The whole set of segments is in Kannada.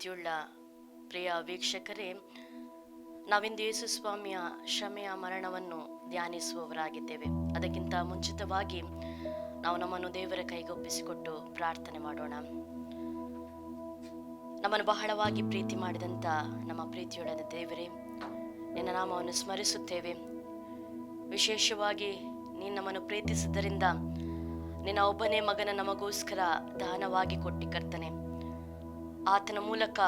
ಪ್ರೀತಿಯುಳ್ಳ ಪ್ರಿಯ ವೀಕ್ಷಕರೇ, ನಾವಿಂದು ಯೇಸು ಸ್ವಾಮಿಯ ಶ್ರಮೆಯ ಮರಣವನ್ನು ಧ್ಯಾನಿಸುವವರಾಗಿದ್ದೇವೆ. ಅದಕ್ಕಿಂತ ಮುಂಚಿತವಾಗಿ ನಾವು ನಮ್ಮನ್ನು ದೇವರ ಕೈಗೊಪ್ಪಿಸಿಕೊಟ್ಟು ಪ್ರಾರ್ಥನೆ ಮಾಡೋಣ. ನಮ್ಮನ್ನು ಬಹಳವಾಗಿ ಪ್ರೀತಿ ಮಾಡಿದಂಥ ನಮ್ಮ ಪ್ರೀತಿಯೊಳದ ದೇವರೇ, ನಿನ್ನ ನಾಮವನ್ನು ಸ್ಮರಿಸುತ್ತೇವೆ. ವಿಶೇಷವಾಗಿ ನೀನು ನಮ್ಮನ್ನು ಪ್ರೀತಿಸಿದ್ದರಿಂದ ನಿನ್ನ ಒಬ್ಬನೇ ಮಗನ ನಮಗೋಸ್ಕರ ದಾನವಾಗಿ ಕೊಟ್ಟಿ ಕರ್ತನೆ. ಆತನ ಮೂಲಕ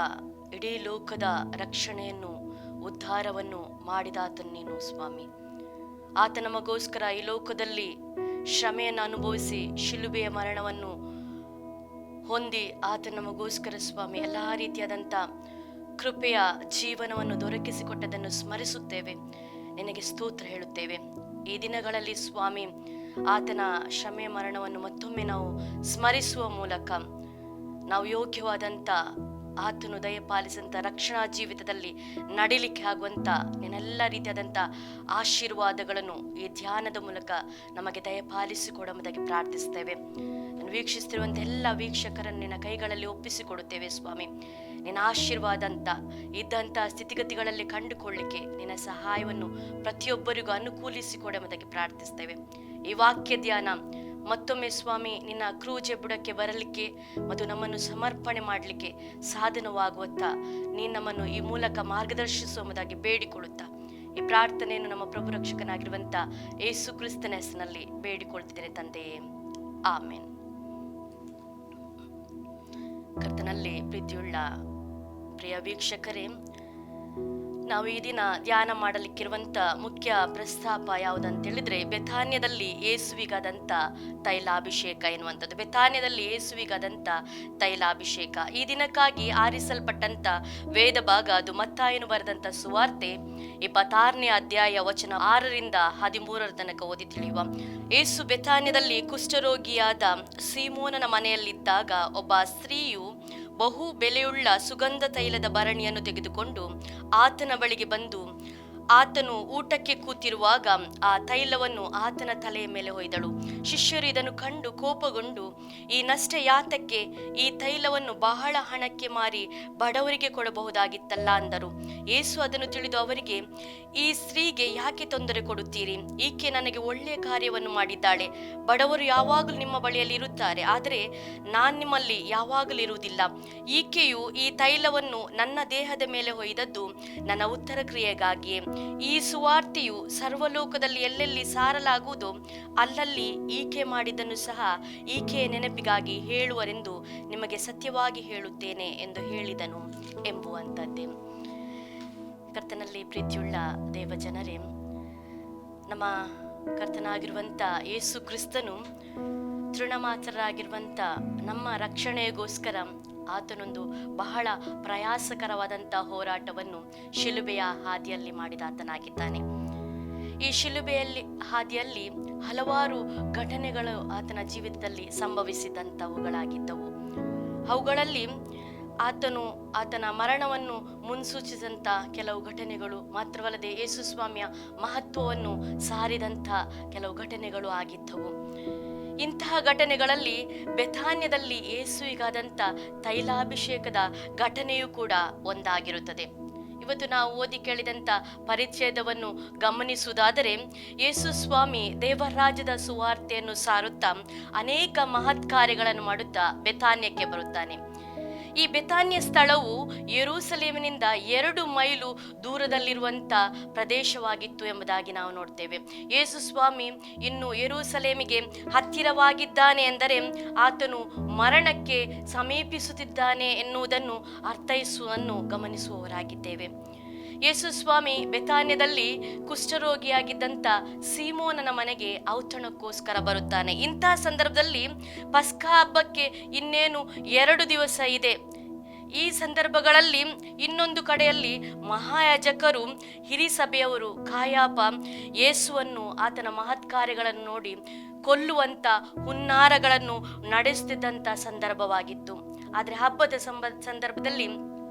ಇಡೀ ಲೋಕದ ರಕ್ಷಣೆಯನ್ನು ಉದ್ಧಾರವನ್ನು ಮಾಡಿದಾತನು ನೀನು ಸ್ವಾಮಿ. ಆತ ನಮಗೋಸ್ಕರ ಈ ಲೋಕದಲ್ಲಿ ಶ್ರಮೆಯನ್ನು ಅನುಭವಿಸಿ ಶಿಲುಬೆಯ ಮರಣವನ್ನು ಹೊಂದಿ ಆತ ನಮಗೋಸ್ಕರ ಸ್ವಾಮಿ ಎಲ್ಲ ರೀತಿಯಾದಂಥ ಕೃಪೆಯ ಜೀವನವನ್ನು ದೊರಕಿಸಿಕೊಟ್ಟದನ್ನು ಸ್ಮರಿಸುತ್ತೇವೆ. ನಿನಗೆ ಸ್ತೋತ್ರ ಹೇಳುತ್ತೇವೆ. ಈ ದಿನಗಳಲ್ಲಿ ಸ್ವಾಮಿ ಆತನ ಶ್ರಮೆಯ ಮರಣವನ್ನು ಮತ್ತೊಮ್ಮೆ ನಾವು ಸ್ಮರಿಸುವ ಮೂಲಕ ನಾವು ಯೋಗ್ಯವಾದಂಥ ಆತನು ದಯಪಾಲಿಸಿದಂಥ ರಕ್ಷಣಾ ಜೀವಿತದಲ್ಲಿ ನಡಿಲಿಕ್ಕೆ ಆಗುವಂಥ ನಿನ್ನೆಲ್ಲ ರೀತಿಯಾದಂಥ ಆಶೀರ್ವಾದಗಳನ್ನು ಈ ಧ್ಯಾನದ ಮೂಲಕ ನಮಗೆ ದಯಪಾಲಿಸಿಕೊಡುವುದಾಗಿ ಪ್ರಾರ್ಥಿಸ್ತೇವೆ. ನಾನು ವೀಕ್ಷಿಸ್ತಿರುವಂಥ ಎಲ್ಲ ವೀಕ್ಷಕರನ್ನು ನಿನ್ನ ಕೈಗಳಲ್ಲಿ ಒಪ್ಪಿಸಿಕೊಡುತ್ತೇವೆ ಸ್ವಾಮಿ. ನಿನ್ನ ಆಶೀರ್ವಾದ ಅಂತ ಇದ್ದಂಥ ಸ್ಥಿತಿಗತಿಗಳಲ್ಲಿ ಕಂಡುಕೊಳ್ಳಿಕ್ಕೆ ನಿನ್ನ ಸಹಾಯವನ್ನು ಪ್ರತಿಯೊಬ್ಬರಿಗೂ ಅನುಕೂಲಿಸಿಕೊಡುವುದಾಗಿ ಪ್ರಾರ್ಥಿಸ್ತೇವೆ. ಈ ವಾಕ್ಯ ಧ್ಯಾನ ಮತ್ತೊಮ್ಮೆ ಸ್ವಾಮಿ ನಿನ್ನ ಕ್ರೂಜೆ ಬುಡಕ್ಕೆ ಬರಲಿಕ್ಕೆ ಮತ್ತು ನಮ್ಮನ್ನು ಸಮರ್ಪಣೆ ಮಾಡಲಿಕ್ಕೆ ಸಾಧನವಾಗುವಂತ ನೀನು ನಮ್ಮನ್ನು ಈ ಮೂಲಕ ಮಾರ್ಗದರ್ಶಿಸುವುದಾಗಿ ಬೇಡಿಕೊಳ್ಳುತ್ತಾ ಈ ಪ್ರಾರ್ಥನೆಯನ್ನು ನಮ್ಮ ಪ್ರಭು ರಕ್ಷಕನಾಗಿರುವಂಥ ಯೇಸು ಕ್ರಿಸ್ತನ ಹೆಸರಿನಲ್ಲಿ ಬೇಡಿಕೊಳ್ತಿದ್ದೇನೆ ತಂದೆಯೇ, ಆಮೇನ್. ಕರ್ತನಲ್ಲಿ ಪ್ರೀತಿಯುಳ್ಳ ಪ್ರಿಯ ವೀಕ್ಷಕರೇ, ನಾವು ಈ ದಿನ ಧ್ಯಾನ ಮಾಡಲಿಕ್ಕಿರುವಂಥ ಮುಖ್ಯ ಪ್ರಸ್ತಾಪ ಯಾವುದಂತೇಳಿದ್ರೆ ಬೆಥಾನ್ಯದಲ್ಲಿ ಯೇಸುವಿಗಾದಂಥ ತೈಲಾಭಿಷೇಕ ಎನ್ನುವಂಥದ್ದು. ಬೆಥಾನ್ಯದಲ್ಲಿ ಯೇಸುವಿಗಾದಂಥ ತೈಲಾಭಿಷೇಕ ಈ ದಿನಕ್ಕಾಗಿ ಆರಿಸಲ್ಪಟ್ಟಂಥ ವೇದ ಭಾಗ ಅದು ಮತ್ತಾಯನು ಬರೆದಂಥ ಸುವಾರ್ತೆ 26ನೇ ಅಧ್ಯಾಯ ವಚನ 6ರಿಂದ 13 ತನಕ ಓದಿ ತಿಳಿಯುವ. ಯೇಸು ಬೆಥಾನ್ಯದಲ್ಲಿ ಕುಷ್ಠರೋಗಿಯಾದ ಸೀಮೋನನ ಮನೆಯಲ್ಲಿದ್ದಾಗ ಒಬ್ಬ ಸ್ತ್ರೀಯು ಬಹು ಬೆಲೆಯುಳ್ಳ ಸುಗಂಧ ತೈಲದ ಭರಣಿಯನ್ನು ತೆಗೆದುಕೊಂಡು ಆತನ ಬಳಿಗೆ ಬಂದು ಆತನು ಊಟಕ್ಕೆ ಕೂತಿರುವಾಗ ಆ ತೈಲವನ್ನು ಆತನ ತಲೆಯ ಮೇಲೆ ಹೊಯ್ದಳು. ಶಿಷ್ಯರು ಇದನ್ನು ಕಂಡು ಕೋಪಗೊಂಡು, ಈ ನಷ್ಟ ಯಾತಕ್ಕೆ? ಈ ತೈಲವನ್ನು ಬಹಳ ಹಣಕ್ಕೆ ಮಾರಿ ಬಡವರಿಗೆ ಕೊಡಬಹುದಾಗಿತ್ತಲ್ಲ ಅಂದರು. ಯೇಸು ಅದನ್ನು ತಿಳಿದು ಅವರಿಗೆ, ಈ ಸ್ತ್ರೀಗೆ ಯಾಕೆ ತೊಂದರೆ ಕೊಡುತ್ತೀರಿ? ಈಕೆ ನನಗೆ ಒಳ್ಳೆಯ ಕಾರ್ಯವನ್ನು ಮಾಡಿದ್ದಾಳೆ. ಬಡವರು ಯಾವಾಗಲೂ ನಿಮ್ಮ ಬಳಿಯಲ್ಲಿ ಇರುತ್ತಾರೆ, ಆದರೆ ನಾನು ನಿಮ್ಮಲ್ಲಿ ಯಾವಾಗಲೂ ಇರುವುದಿಲ್ಲ. ಈಕೆಯು ಈ ತೈಲವನ್ನು ನನ್ನ ದೇಹದ ಮೇಲೆ ಹೊಯ್ದದ್ದು ನನ್ನ ಉತ್ತರ ಕ್ರಿಯೆಗಾಗಿಯೇ. ಈ ಸುವಾರ್ತೆಯು ಸರ್ವಲೋಕದಲ್ಲಿ ಎಲ್ಲೆಲ್ಲಿ ಸಾರಲಾಗುವುದೋ ಅಲ್ಲಲ್ಲಿ ಈಕೆ ಮಾಡಿದ್ದನ್ನು ಸಹ ಈಕೆಯ ನೆನಪಿಗಾಗಿ ಹೇಳುವರೆಂದು ನಿಮಗೆ ಸತ್ಯವಾಗಿ ಹೇಳುತ್ತೇನೆ ಎಂದು ಹೇಳಿದನು ಎಂಬುವಂಥದ್ದೇ. ಕರ್ತನಲ್ಲಿ ಪ್ರೀತಿಯುಳ್ಳ ದೇವಜನರೇ, ನಮ್ಮ ಕರ್ತನಾಗಿರುವಂಥ ಯೇಸು ಕ್ರಿಸ್ತನು ತೃಣಮಾತ್ರರಾಗಿರುವಂಥ ನಮ್ಮ ರಕ್ಷಣೆಗೋಸ್ಕರ ಆತನೊಂದು ಬಹಳ ಪ್ರಯಾಸಕರವಾದಂಥ ಹೋರಾಟವನ್ನು ಶಿಲುಬೆಯ ಹಾದಿಯಲ್ಲಿ ಮಾಡಿದಾತನಾಗಿದ್ದಾನೆ. ಈ ಶಿಲುಬೆಯಲ್ಲಿ ಹಾದಿಯಲ್ಲಿ ಹಲವಾರು ಘಟನೆಗಳು ಆತನ ಜೀವಿತದಲ್ಲಿ ಸಂಭವಿಸಿದಂಥವುಗಳಾಗಿದ್ದವು. ಅವುಗಳಲ್ಲಿ ಆತನ ಮರಣವನ್ನು ಮುನ್ಸೂಚಿಸಿದಂಥ ಕೆಲವು ಘಟನೆಗಳು ಮಾತ್ರವಲ್ಲದೆ ಯೇಸು ಸ್ವಾಮಿಯ ಮಹತ್ವವನ್ನು ಸಾರಿದಂಥ ಕೆಲವು ಘಟನೆಗಳು ಆಗಿದ್ದವು. ಇಂತಹ ಘಟನೆಗಳಲ್ಲಿ ಬೆಥಾನ್ಯದಲ್ಲಿ ಯೇಸುವಿಗಾದಂಥ ತೈಲಾಭಿಷೇಕದ ಘಟನೆಯೂ ಕೂಡ ಒಂದಾಗಿರುತ್ತದೆ. ಇವತ್ತು ನಾವು ಓದಿ ಕೇಳಿದಂಥ ಪರಿಚ್ಛೇದವನ್ನು ಗಮನಿಸುವುದಾದರೆ, ಯೇಸು ಸ್ವಾಮಿ ದೇವರಾಜ್ಯದ ಸುವಾರ್ತೆಯನ್ನು ಸಾರುತ್ತಾ ಅನೇಕ ಮಹತ್ ಕಾರ್ಯಗಳನ್ನು ಮಾಡುತ್ತಾ ಬೆಥಾನ್ಯಕ್ಕೆ ಬರುತ್ತಾನೆ. ಈ ಬೆಥಾನ್ಯ ಸ್ಥಳವು ಯೆರೂಸಲೇಮಿನಿಂದ 2 ಮೈಲು ದೂರದಲ್ಲಿರುವಂಥ ಪ್ರದೇಶವಾಗಿತ್ತು ಎಂಬುದಾಗಿ ನಾವು ನೋಡ್ತೇವೆ. ಯೇಸು ಸ್ವಾಮಿ ಇನ್ನು ಯೆರೂಸಲೇಮಿಗೆ ಹತ್ತಿರವಾಗಿದ್ದಾನೆ ಎಂದರೆ ಆತನು ಮರಣಕ್ಕೆ ಸಮೀಪಿಸುತ್ತಿದ್ದಾನೆ ಎನ್ನುವುದನ್ನು ಅರ್ಥೈಸುವುದನ್ನು ಗಮನಿಸುವವರಾಗಿದ್ದೇವೆ. ಯೇಸು ಸ್ವಾಮಿ ಬೆಥಾನ್ಯದಲ್ಲಿ ಕುಷ್ಠರೋಗಿಯಾಗಿದ್ದಂಥ ಸೀಮೋನನ ಮನೆಗೆ ಔತಣಕ್ಕೋಸ್ಕರ ಬರುತ್ತಾನೆ. ಇಂತಹ ಸಂದರ್ಭದಲ್ಲಿ ಪಸ್ಕ ಹಬ್ಬಕ್ಕೆ ಇನ್ನೇನು 2 ದಿವಸ ಇದೆ. ಈ ಸಂದರ್ಭಗಳಲ್ಲಿ ಇನ್ನೊಂದು ಕಡೆಯಲ್ಲಿ ಮಹಾಯಾಜಕರು, ಹಿರಿಸಭೆಯವರು, ಕಾಯಾಪ ಯೇಸುವನ್ನು ಆತನ ಮಹತ್ ಕಾರ್ಯಗಳನ್ನು ನೋಡಿ ಕೊಲ್ಲುವಂಥ ಹುನ್ನಾರಗಳನ್ನು ನಡೆಸುತ್ತಿದ್ದಂಥ ಸಂದರ್ಭವಾಗಿತ್ತು. ಆದರೆ ಹಬ್ಬದ ಸಂದರ್ಭದಲ್ಲಿ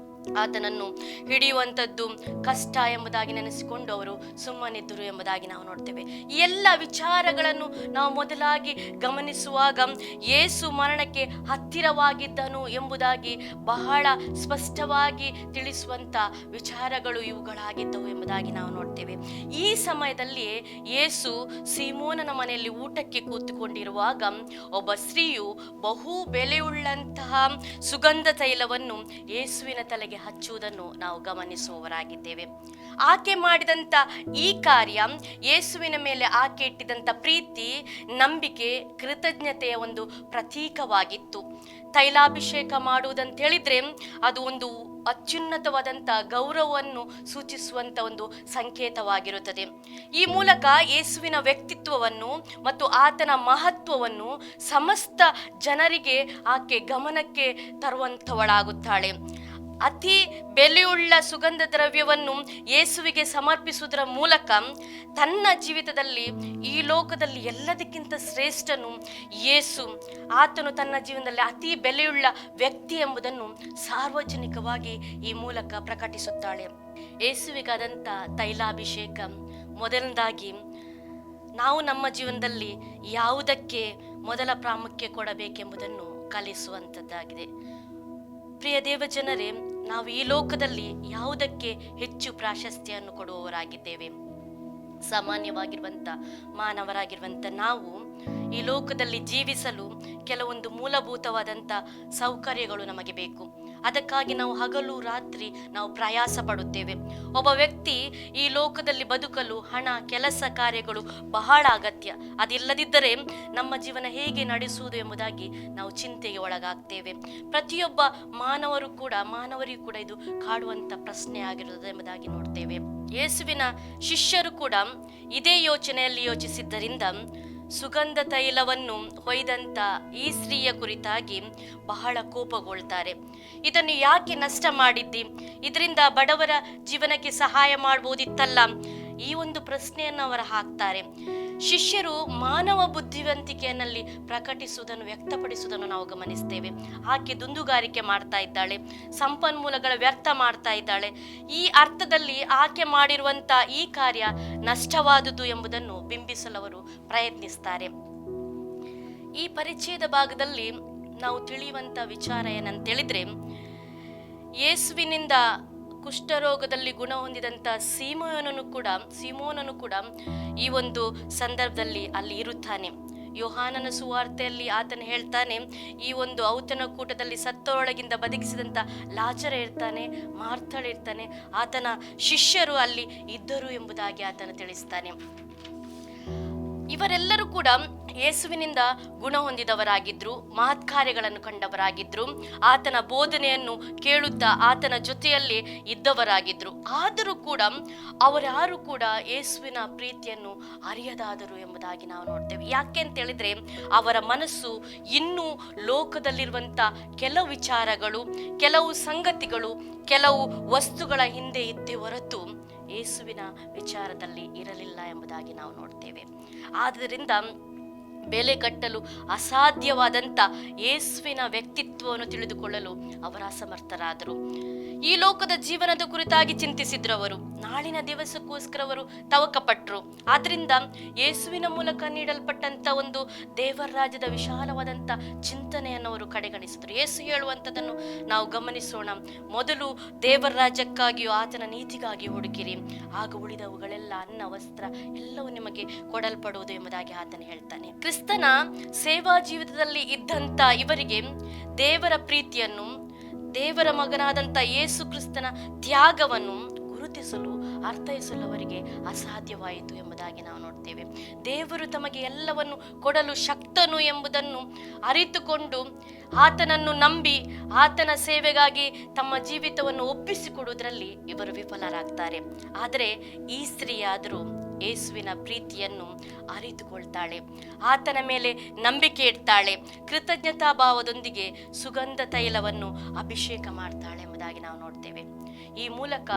ಆತನನ್ನು ಹಿಡಿಯುವಂಥದ್ದು ಕಷ್ಟ ಎಂಬುದಾಗಿ ನೆನೆಸಿಕೊಂಡು ಅವರು ಸುಮ್ಮನಿದ್ದರು ಎಂಬುದಾಗಿ ನಾವು ನೋಡ್ತೇವೆ. ಈ ಎಲ್ಲ ವಿಚಾರಗಳನ್ನು ನಾವು ಮೊದಲಾಗಿ ಗಮನಿಸುವಾಗ ಯೇಸು ಮರಣಕ್ಕೆ ಹತ್ತಿರವಾಗಿದ್ದನು ಎಂಬುದಾಗಿ ಬಹಳ ಸ್ಪಷ್ಟವಾಗಿ ತಿಳಿಸುವಂಥ ವಿಚಾರಗಳು ಇವುಗಳಾಗಿದ್ದವು ಎಂಬುದಾಗಿ ನಾವು ನೋಡ್ತೇವೆ. ಈ ಸಮಯದಲ್ಲಿಯೇ ಯೇಸು ಸೀಮೋನನ ಮನೆಯಲ್ಲಿ ಊಟಕ್ಕೆ ಕೂತುಕೊಂಡಿರುವಾಗ ಒಬ್ಬ ಸ್ತ್ರೀಯು ಬಹು ಬೆಲೆಯುಳ್ಳಂತಹ ಸುಗಂಧ ತೈಲವನ್ನು ಯೇಸುವಿನ ತಲೆಗೆ ಹಚ್ಚುವುದನ್ನು ನಾವು ಗಮನಿಸುವವರಾಗಿದ್ದೇವೆ. ಆಕೆ ಮಾಡಿದಂಥ ಈ ಕಾರ್ಯ ಯೇಸುವಿನ ಮೇಲೆ ಆಕೆ ಇಟ್ಟಿದಂಥ ಪ್ರೀತಿ, ನಂಬಿಕೆ, ಕೃತಜ್ಞತೆಯ ಒಂದು ಪ್ರತೀಕವಾಗಿತ್ತು. ತೈಲಾಭಿಷೇಕ ಮಾಡುವುದಂತ ಹೇಳಿದ್ರೆ ಅದು ಒಂದು ಅತ್ಯುನ್ನತವಾದಂಥ ಗೌರವವನ್ನು ಸೂಚಿಸುವಂಥ ಒಂದು ಸಂಕೇತವಾಗಿರುತ್ತದೆ. ಈ ಮೂಲಕ ಯೇಸುವಿನ ವ್ಯಕ್ತಿತ್ವವನ್ನು ಮತ್ತು ಆತನ ಮಹತ್ವವನ್ನು ಸಮಸ್ತ ಜನರಿಗೆ ಆಕೆ ಗಮನಕ್ಕೆ ತರುವಂಥವಳಾಗುತ್ತಾಳೆ. ಅತಿ ಬೆಲೆಯುಳ್ಳ ಸುಗಂಧ ದ್ರವ್ಯವನ್ನು ಯೇಸುವಿಗೆ ಸಮರ್ಪಿಸುವುದರ ಮೂಲಕ ತನ್ನ ಜೀವಿತದಲ್ಲಿ ಈ ಲೋಕದಲ್ಲಿ ಎಲ್ಲದಕ್ಕಿಂತ ಶ್ರೇಷ್ಠನು ಯೇಸು, ಆತನು ತನ್ನ ಜೀವನದಲ್ಲಿ ಅತಿ ಬೆಲೆಯುಳ್ಳ ವ್ಯಕ್ತಿ ಎಂಬುದನ್ನು ಸಾರ್ವಜನಿಕವಾಗಿ ಈ ಮೂಲಕ ಪ್ರಕಟಿಸುತ್ತಾಳೆ. ಯೇಸುವಿಗಾದಂಥ ತೈಲಾಭಿಷೇಕ ಮೊದಲನೇದಾಗಿ ನಾವು ನಮ್ಮ ಜೀವನದಲ್ಲಿ ಯಾವುದಕ್ಕೆ ಮೊದಲ ಪ್ರಾಮುಖ್ಯ ಕೊಡಬೇಕೆಂಬುದನ್ನು ಕಲಿಸುವಂಥದ್ದಾಗಿದೆ. ಪ್ರಿಯ ದೇವಜನರೇ, ನಾವು ಈ ಲೋಕದಲ್ಲಿ ಯಾವುದಕ್ಕೆ ಹೆಚ್ಚು ಪ್ರಾಶಸ್ತ್ಯವನ್ನು ಕೊಡುವವರಾಗಿದ್ದೇವೆ? ಸಾಮಾನ್ಯವಾಗಿರುವಂಥ ಮಾನವರಾಗಿರುವಂಥ ನಾವು ಈ ಲೋಕದಲ್ಲಿ ಜೀವಿಸಲು ಕೆಲವೊಂದು ಮೂಲಭೂತವಾದಂಥ ಸೌಕರ್ಯಗಳು ನಮಗೆ ಬೇಕು. ಅದಕ್ಕಾಗಿ ನಾವು ಹಗಲು ರಾತ್ರಿ ನಾವು ಪ್ರಯಾಸ ಪಡುತ್ತೇವೆ. ಒಬ್ಬ ವ್ಯಕ್ತಿ ಈ ಲೋಕದಲ್ಲಿ ಬದುಕಲು ಹಣ, ಕೆಲಸ ಕಾರ್ಯಗಳು ಬಹಳ ಅಗತ್ಯ. ಅದಿಲ್ಲದಿದ್ದರೆ ನಮ್ಮ ಜೀವನ ಹೇಗೆ ನಡೆಸುವುದು ಎಂಬುದಾಗಿ ನಾವು ಚಿಂತೆಗೆ ಒಳಗಾಗ್ತೇವೆ. ಪ್ರತಿಯೊಬ್ಬ ಮಾನವರಿಗೂ ಕೂಡ ಇದು ಕಾಡುವಂಥ ಪ್ರಶ್ನೆ ಆಗಿರುತ್ತದೆ ಎಂಬುದಾಗಿ ನೋಡ್ತೇವೆ. ಯೇಸುವಿನ ಶಿಷ್ಯರು ಕೂಡ ಇದೇ ಯೋಚನೆಯಲ್ಲಿ ಯೋಚಿಸಿದ್ದರಿಂದ ಸುಗಂಧ ತೈಲವನ್ನು ಹೊಯ್ದಂತ ಈ ಸ್ತ್ರೀಯ ಕುರಿತಾಗಿ ಬಹಳ ಕೋಪಗೊಳ್ತಾರೆ. ಇದನ್ನು ಯಾಕೆ ನಷ್ಟ ಮಾಡಿದ್ದಿ? ಇದರಿಂದ ಬಡವರ ಜೀವನಕ್ಕೆ ಸಹಾಯ ಮಾಡಬಹುದಿತ್ತಲ್ಲ? ಈ ಒಂದು ಪ್ರಶ್ನೆಯನ್ನು ಅವರು ಹಾಕ್ತಾರೆ. ಶಿಷ್ಯರು ಮಾನವ ಬುದ್ಧಿವಂತಿಕೆಯಲ್ಲಿ ಪ್ರಕಟಿಸುವುದನ್ನು, ವ್ಯಕ್ತಪಡಿಸುವುದನ್ನು ನಾವು ಗಮನಿಸ್ತೇವೆ. ಆಕೆ ದುಂದುಗಾರಿಕೆ ಮಾಡ್ತಾ ಇದ್ದಾಳೆ, ಸಂಪನ್ಮೂಲಗಳ ವ್ಯರ್ಥ ಮಾಡ್ತಾ ಇದ್ದಾಳೆ. ಈ ಅರ್ಥದಲ್ಲಿ ಆಕೆ ಮಾಡಿರುವಂಥ ಈ ಕಾರ್ಯ ನಷ್ಟವಾದುದು ಎಂಬುದನ್ನು ಬಿಂಬಿಸಲು ಅವರು ಪ್ರಯತ್ನಿಸ್ತಾರೆ. ಈ ಪರಿಚಯದ ಭಾಗದಲ್ಲಿ ನಾವು ತಿಳಿಯುವಂಥ ವಿಚಾರ ಏನಂತೇಳಿದ್ರೆ, ಯೇಸುವಿನಿಂದ ಕುಷ್ಠರೋಗದಲ್ಲಿ ಗುಣ ಹೊಂದಿದಂಥ ಸೀಮೋನನು ಕೂಡ ಈ ಒಂದು ಸಂದರ್ಭದಲ್ಲಿ ಅಲ್ಲಿ ಇರುತ್ತಾನೆ. ಯೋಹಾನನ ಸುವಾರ್ತೆಯಲ್ಲಿ ಆತನು ಹೇಳ್ತಾನೆ, ಈ ಒಂದು ಔತಣ ಕೂಟದಲ್ಲಿ ಸತ್ತೊರೊಳಗಿಂದ ಬದುಕಿಸಿದಂಥ ಲಾಜರ ಇರ್ತಾನೆ, ಮಾರ್ಥಳ ಇರ್ತಾನೆ, ಆತನ ಶಿಷ್ಯರು ಅಲ್ಲಿ ಇದ್ದರು ಎಂಬುದಾಗಿ ಆತನು ತಿಳಿಸ್ತಾನೆ. ಇವರೆಲ್ಲರೂ ಕೂಡ ಯೇಸುವಿನಿಂದ ಗುಣ ಹೊಂದಿದವರಾಗಿದ್ರು, ಮಹತ್ ಕಾರ್ಯಗಳನ್ನು ಕಂಡವರಾಗಿದ್ರು, ಆತನ ಬೋಧನೆಯನ್ನು ಕೇಳುತ್ತಾ ಆತನ ಜೊತೆಯಲ್ಲಿ ಇದ್ದವರಾಗಿದ್ರು. ಆದರೂ ಕೂಡ ಅವರ್ಯಾರು ಕೂಡ ಯೇಸುವಿನ ಪ್ರೀತಿಯನ್ನು ಅರಿಯದಾದರು ಎಂಬುದಾಗಿ ನಾವು ನೋಡ್ತೇವೆ. ಯಾಕೆ ಅಂತ ಹೇಳಿದ್ರೆ, ಅವರ ಮನಸ್ಸು ಇನ್ನೂ ಲೋಕದಲ್ಲಿರುವಂಥ ಕೆಲವು ವಿಚಾರಗಳು, ಕೆಲವು ಸಂಗತಿಗಳು, ಕೆಲವು ವಸ್ತುಗಳ ಹಿಂದೆ ಇದ್ದೇ ಹೊರತು ಯೇಸುವಿನ ವಿಚಾರದಲ್ಲಿ ಇರಲಿಲ್ಲ ಎಂಬುದಾಗಿ ನಾವು ನೋಡ್ತೇವೆ. ಆದ್ದರಿಂದ ಬೆಲೆ ಕಟ್ಟಲು ಅಸಾಧ್ಯವಾದಂಥ ಯೇಸುವಿನ ವ್ಯಕ್ತಿತ್ವವನ್ನು ತಿಳಿದುಕೊಳ್ಳಲು ಅವರ ಅಸಮರ್ಥರಾದರು. ಈ ಲೋಕದ ಜೀವನದ ಕುರಿತಾಗಿ ಚಿಂತಿಸಿದ್ರು. ಅವರು ನಾಳಿನ ದಿವಸಕ್ಕೋಸ್ಕರ ಅವರು ತವಕಪಟ್ಟರು. ಆದ್ರಿಂದ ಯೇಸುವಿನ ಮೂಲಕ ನೀಡಲ್ಪಟ್ಟಂತ ಒಂದು ದೇವರ ರಾಜ್ಯದ ವಿಶಾಲವಾದಂಥ ಚಿಂತನೆಯನ್ನು ಅವರು ಕಡೆಗಣಿಸಿದ್ರು. ಯೇಸು ಹೇಳುವಂಥದ್ದನ್ನು ನಾವು ಗಮನಿಸೋಣ. ಮೊದಲು ದೇವರ ರಾಜ್ಯಕ್ಕಾಗಿಯೂ ಆತನ ನೀತಿಗಾಗಿ ಹುಡುಕಿರಿ, ಆಗ ಉಳಿದವುಗಳೆಲ್ಲ ಅನ್ನ, ವಸ್ತ್ರ ಎಲ್ಲವೂ ನಿಮಗೆ ಕೊಡಲ್ಪಡುವುದು ಎಂಬುದಾಗಿ ಆತನ ಹೇಳ್ತಾನೆ. ಕ್ರಿಸ್ತನ ಸೇವಾ ಜೀವಿತದಲ್ಲಿ ಇದ್ದಂಥ ಇವರಿಗೆ ದೇವರ ಪ್ರೀತಿಯನ್ನು, ದೇವರ ಮಗನಾದಂಥ ಯೇಸು ಕ್ರಿಸ್ತನ ತ್ಯಾಗವನ್ನು ಗುರುತಿಸಲು, ಅರ್ಥೈಸಲು ಅವರಿಗೆ ಅಸಾಧ್ಯವಾಯಿತು ಎಂಬುದಾಗಿ ನಾವು ನೋಡ್ತೇವೆ. ದೇವರು ತಮಗೆ ಎಲ್ಲವನ್ನು ಕೊಡಲು ಶಕ್ತನು ಎಂಬುದನ್ನು ಅರಿತುಕೊಂಡು ಆತನನ್ನು ನಂಬಿ ಆತನ ಸೇವೆಗಾಗಿ ತಮ್ಮ ಜೀವಿತವನ್ನು ಒಪ್ಪಿಸಿಕೊಡುವುದರಲ್ಲಿ ಇವರು ವಿಫಲರಾಗ್ತಾರೆ. ಆದರೆ ಈ ಸ್ತ್ರೀಯಾದರೂ ಯೇಸುವಿನ ಪ್ರೀತಿಯನ್ನು ಅರಿತುಕೊಳ್ತಾಳೆ, ಆತನ ಮೇಲೆ ನಂಬಿಕೆ ಇಡ್ತಾಳೆ, ಕೃತಜ್ಞತಾ ಭಾವದೊಂದಿಗೆ ಸುಗಂಧ ತೈಲವನ್ನು ಅಭಿಷೇಕ ಮಾಡ್ತಾಳೆ ಎಂಬುದಾಗಿ ನಾವು ನೋಡ್ತೇವೆ. ಈ ಮೂಲಕ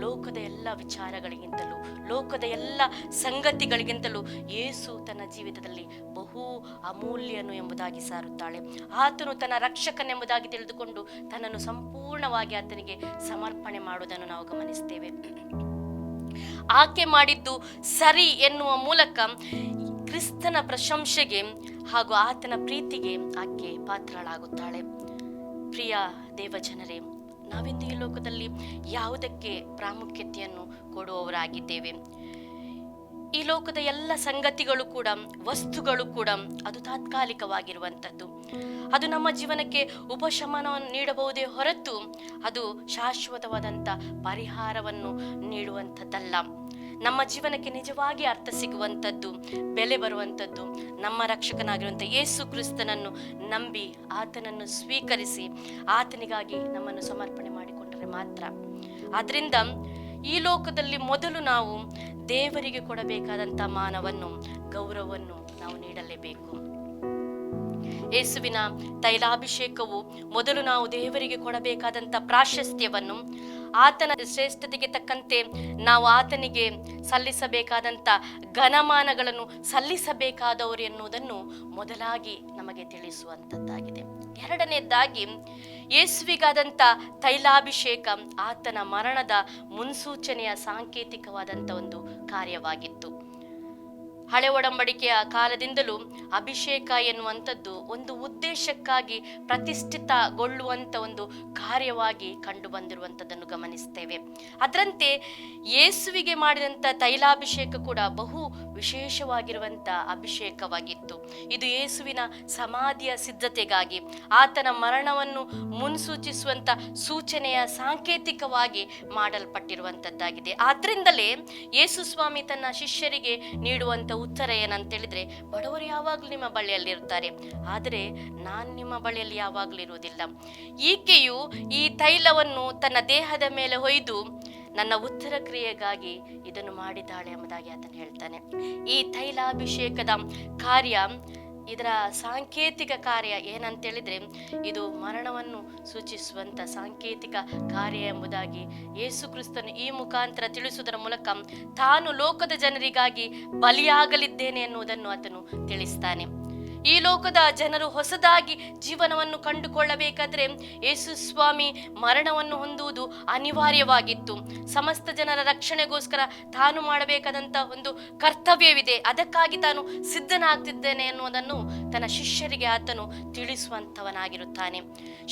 ಲೋಕದ ಎಲ್ಲ ವಿಚಾರಗಳಿಗಿಂತಲೂ, ಲೋಕದ ಎಲ್ಲ ಸಂಗತಿಗಳಿಗಿಂತಲೂ ಯೇಸು ತನ್ನ ಜೀವಿತದಲ್ಲಿ ಬಹು ಅಮೂಲ್ಯನು ಎಂಬುದಾಗಿ ಸಾರುತ್ತಾಳೆ. ಆತನು ತನ್ನ ರಕ್ಷಕನೆಂಬುದಾಗಿ ತಿಳಿದುಕೊಂಡು ತನ್ನನ್ನು ಸಂಪೂರ್ಣ ಸಂಪೂರ್ಣವಾಗಿ ಆತನಿಗೆ ಸಮರ್ಪಣೆ ಮಾಡುವುದನ್ನು ನಾವು ಗಮನಿಸ್ತೇವೆ. ಆಕೆ ಮಾಡಿದ್ದು ಸರಿ ಎನ್ನುವ ಮೂಲಕ ಕ್ರಿಸ್ತನ ಪ್ರಶಂಸೆಗೆ ಹಾಗೂ ಆತನ ಪ್ರೀತಿಗೆ ಆಕೆ ಪಾತ್ರಳಾಗುತ್ತಾಳೆ. ಪ್ರಿಯ ದೇವಜನರೇ, ನಾವಿಂದು ಈ ಲೋಕದಲ್ಲಿ ಯಾವುದಕ್ಕೆ ಪ್ರಾಮುಖ್ಯತೆಯನ್ನು ಕೊಡುವವರಾಗಿದ್ದೇವೆ? ಈ ಲೋಕದ ಎಲ್ಲ ಸಂಗತಿಗಳು ಕೂಡ, ವಸ್ತುಗಳು ಕೂಡ ಅದು ತಾತ್ಕಾಲಿಕವಾಗಿರುವಂಥದ್ದು. ಅದು ನಮ್ಮ ಜೀವನಕ್ಕೆ ಉಪಶಮನವನ್ನು ನೀಡಬಹುದೇ ಹೊರತು ಅದು ಶಾಶ್ವತವಾದಂಥ ಪರಿಹಾರವನ್ನು ನೀಡುವಂಥದ್ದಲ್ಲ. ನಮ್ಮ ಜೀವನಕ್ಕೆ ನಿಜವಾಗಿ ಅರ್ಥ ಸಿಗುವಂಥದ್ದು, ಬೆಲೆ ಬರುವಂಥದ್ದು ನಮ್ಮ ರಕ್ಷಕನಾಗಿರುವಂಥ ಯೇಸು ಕ್ರಿಸ್ತನನ್ನು ನಂಬಿ ಆತನನ್ನು ಸ್ವೀಕರಿಸಿ ಆತನಿಗಾಗಿ ನಮ್ಮನ್ನು ಸಮರ್ಪಣೆ ಮಾಡಿಕೊಂಡರೆ ಮಾತ್ರ. ಆದ್ದರಿಂದ ಈ ಲೋಕದಲ್ಲಿ ಮೊದಲು ನಾವು ದೇವರಿಗೆ ಕೊಡಬೇಕಾದಂಥ ಮಾನವನ್ನು, ಗೌರವವನ್ನು ನಾವು ನೀಡಲೇಬೇಕು. ಯೇಸುವಿನ ತೈಲಾಭಿಷೇಕವು ಮೊದಲು ನಾವು ದೇವರಿಗೆ ಕೊಡಬೇಕಾದಂಥ ಪ್ರಾಶಸ್ತ್ಯವನ್ನು, ಆತನ ಶ್ರೇಷ್ಠತೆಗೆ ತಕ್ಕಂತೆ ನಾವು ಆತನಿಗೆ ಸಲ್ಲಿಸಬೇಕಾದಂಥ ಘನಮಾನಗಳನ್ನು ಸಲ್ಲಿಸಬೇಕಾದವರು ಎನ್ನುವುದನ್ನು ಮೊದಲಾಗಿ ನಮಗೆ ತಿಳಿಸುವಂಥದ್ದಾಗಿದೆ. ಎರಡನೇದಾಗಿ, ಯೇಸುವಿಗಾದಂಥ ತೈಲಾಭಿಷೇಕ ಆತನ ಮರಣದ ಮುನ್ಸೂಚನೆಯ ಸಾಂಕೇತಿಕವಾದಂಥ ಒಂದು ಕಾರ್ಯವಾಗಿತ್ತು. ಹಳೆ ಒಡಂಬಡಿಕೆಯ ಕಾಲದಿಂದಲೂ ಅಭಿಷೇಕ ಎನ್ನುವಂಥದ್ದು ಒಂದು ಉದ್ದೇಶಕ್ಕಾಗಿ ಪ್ರತಿಷ್ಠಿತಗೊಳ್ಳುವಂಥ ಒಂದು ಕಾರ್ಯವಾಗಿ ಕಂಡು ಬಂದಿರುವಂಥದ್ದನ್ನು ಗಮನಿಸ್ತೇವೆ. ಅದರಂತೆ ಯೇಸುವಿಗೆ ಮಾಡಿದಂಥ ತೈಲಾಭಿಷೇಕ ಕೂಡ ಬಹು ವಿಶೇಷವಾಗಿರುವಂಥ ಅಭಿಷೇಕವಾಗಿತ್ತು. ಇದು ಯೇಸುವಿನ ಸಮಾಧಿಯ ಸಿದ್ಧತೆಗಾಗಿ, ಆತನ ಮರಣವನ್ನು ಮುನ್ಸೂಚಿಸುವಂಥ ಸೂಚನೆಯ ಸಾಂಕೇತಿಕವಾಗಿ ಮಾಡಲ್ಪಟ್ಟಿರುವಂಥದ್ದಾಗಿದೆ. ಆದ್ರಿಂದಲೇ ಯೇಸು ಸ್ವಾಮಿ ತನ್ನ ಶಿಷ್ಯರಿಗೆ ನೀಡುವಂಥ ಉತ್ತರ ಏನಂತೇಳಿದ್ರೆ, ಬಡವರು ಯಾವಾಗಲೂ ನಿಮ್ಮ ಬಳಿಯಲ್ಲಿ ಇರ್ತಾರೆ, ಆದರೆ ನಾನು ನಿಮ್ಮ ಬಳಿಯಲ್ಲಿ ಯಾವಾಗಲೂ ಇರುವುದಿಲ್ಲ. ಈಕೆಯು ಈ ತೈಲವನ್ನು ತನ್ನ ದೇಹದ ಮೇಲೆ ಹೊಯ್ದು ನನ್ನ ಉತ್ತರ ಕ್ರಿಯೆಗಾಗಿ ಇದನ್ನು ಮಾಡಿದ್ದಾಳೆ ಎಂಬುದಾಗಿ ಆತನು ಹೇಳ್ತಾನೆ. ಈ ತೈಲಾಭಿಷೇಕದ ಕಾರ್ಯ, ಇದರ ಸಾಂಕೇತಿಕ ಕಾರ್ಯ ಏನಂತೇಳಿದ್ರೆ, ಇದು ಮರಣವನ್ನು ಸೂಚಿಸುವಂಥ ಸಾಂಕೇತಿಕ ಕಾರ್ಯ ಎಂಬುದಾಗಿ ಯೇಸು ಕ್ರಿಸ್ತನು ಈ ಮುಖಾಂತರ ತಿಳಿಸುವುದರ ಮೂಲಕ ತಾನು ಲೋಕದ ಜನರಿಗಾಗಿ ಬಲಿಯಾಗಲಿದ್ದೇನೆ ಎನ್ನುವುದನ್ನು ಆತನು ತಿಳಿಸ್ತಾನೆ. ಈ ಲೋಕದ ಜನರು ಹೊಸದಾಗಿ ಜೀವನವನ್ನು ಕಂಡುಕೊಳ್ಳಬೇಕಾದ್ರೆ ಯೇಸು ಸ್ವಾಮಿ ಮರಣವನ್ನು ಹೊಂದುವುದು ಅನಿವಾರ್ಯವಾಗಿತ್ತು. ಸಮಸ್ತ ಜನರ ರಕ್ಷಣೆಗೋಸ್ಕರ ತಾನು ಮಾಡಬೇಕಾದಂಥ ಒಂದು ಕರ್ತವ್ಯವಿದೆ, ಅದಕ್ಕಾಗಿ ತಾನು ಸಿದ್ಧನಾಗ್ತಿದ್ದೇನೆ ಎನ್ನುವುದನ್ನು ತನ್ನ ಶಿಷ್ಯರಿಗೆ ಆತನು ತಿಳಿಸುವಂಥವನಾಗಿರುತ್ತಾನೆ.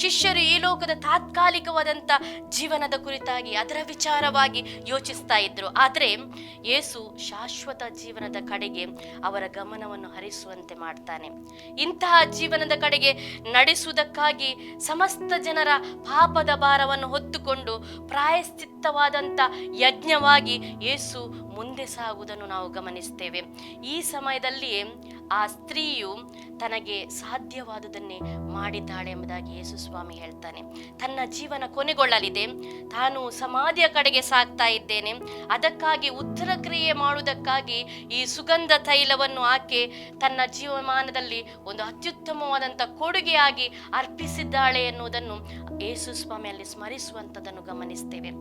ಶಿಷ್ಯರು ಈ ಲೋಕದ ತಾತ್ಕಾಲಿಕವಾದಂಥ ಜೀವನದ ಕುರಿತಾಗಿ, ಅದರ ವಿಚಾರವಾಗಿ ಯೋಚಿಸ್ತಾ ಇದ್ರು. ಆದರೆ ಯೇಸು ಶಾಶ್ವತ ಜೀವನದ ಕಡೆಗೆ ಅವರ ಗಮನವನ್ನು ಹರಿಸುವಂತೆ ಮಾಡ್ತಾನೆ. ಇಂತಹ ಜೀವನದ ಕಡೆಗೆ ನಡೆಸುವುದಕ್ಕಾಗಿ ಸಮಸ್ತ ಜನರ ಪಾಪದ ಭಾರವನ್ನು ಹೊತ್ತುಕೊಂಡು ಪ್ರಾಯಶ್ಚಿತ್ತವಾದಂಥ ಯಜ್ಞವಾಗಿ ಯೇಸು ಮುಂದೆ ಸಾಗುವುದನ್ನು ನಾವು ಗಮನಿಸ್ತೇವೆ. ಈ ಸಮಯದಲ್ಲಿಯೇ ಆ ಸ್ತ್ರೀಯು ತನಗೆ ಸಾಧ್ಯವಾದುದನ್ನೇ ಮಾಡಿದ್ದಾಳೆ ಎಂಬುದಾಗಿ ಯೇಸು ಸ್ವಾಮಿ ಹೇಳ್ತಾನೆ. ತನ್ನ ಜೀವನ ಕೊನೆಗೊಳ್ಳಲಿದೆ, ತಾನು ಸಮಾಧಿಯ ಕಡೆಗೆ ಸಾಗ್ತಾ ಇದ್ದೇನೆ, ಅದಕ್ಕಾಗಿ ಉತ್ತರ ಕ್ರಿಯೆ ಮಾಡುವುದಕ್ಕಾಗಿ ಈ ಸುಗಂಧ ತೈಲವನ್ನು ಆಕೆ ತನ್ನ ಜೀವಮಾನದಲ್ಲಿ ಒಂದು ಅತ್ಯುತ್ತಮವಾದಂಥ ಕೊಡುಗೆಯಾಗಿ ಅರ್ಪಿಸಿದ್ದಾಳೆ ಎನ್ನುವುದನ್ನು ಯೇಸು ಸ್ವಾಮಿಯಲ್ಲಿ ಸ್ಮರಿಸುವಂಥದ್ದನ್ನು ಗಮನಿಸ್ತೇವೆ.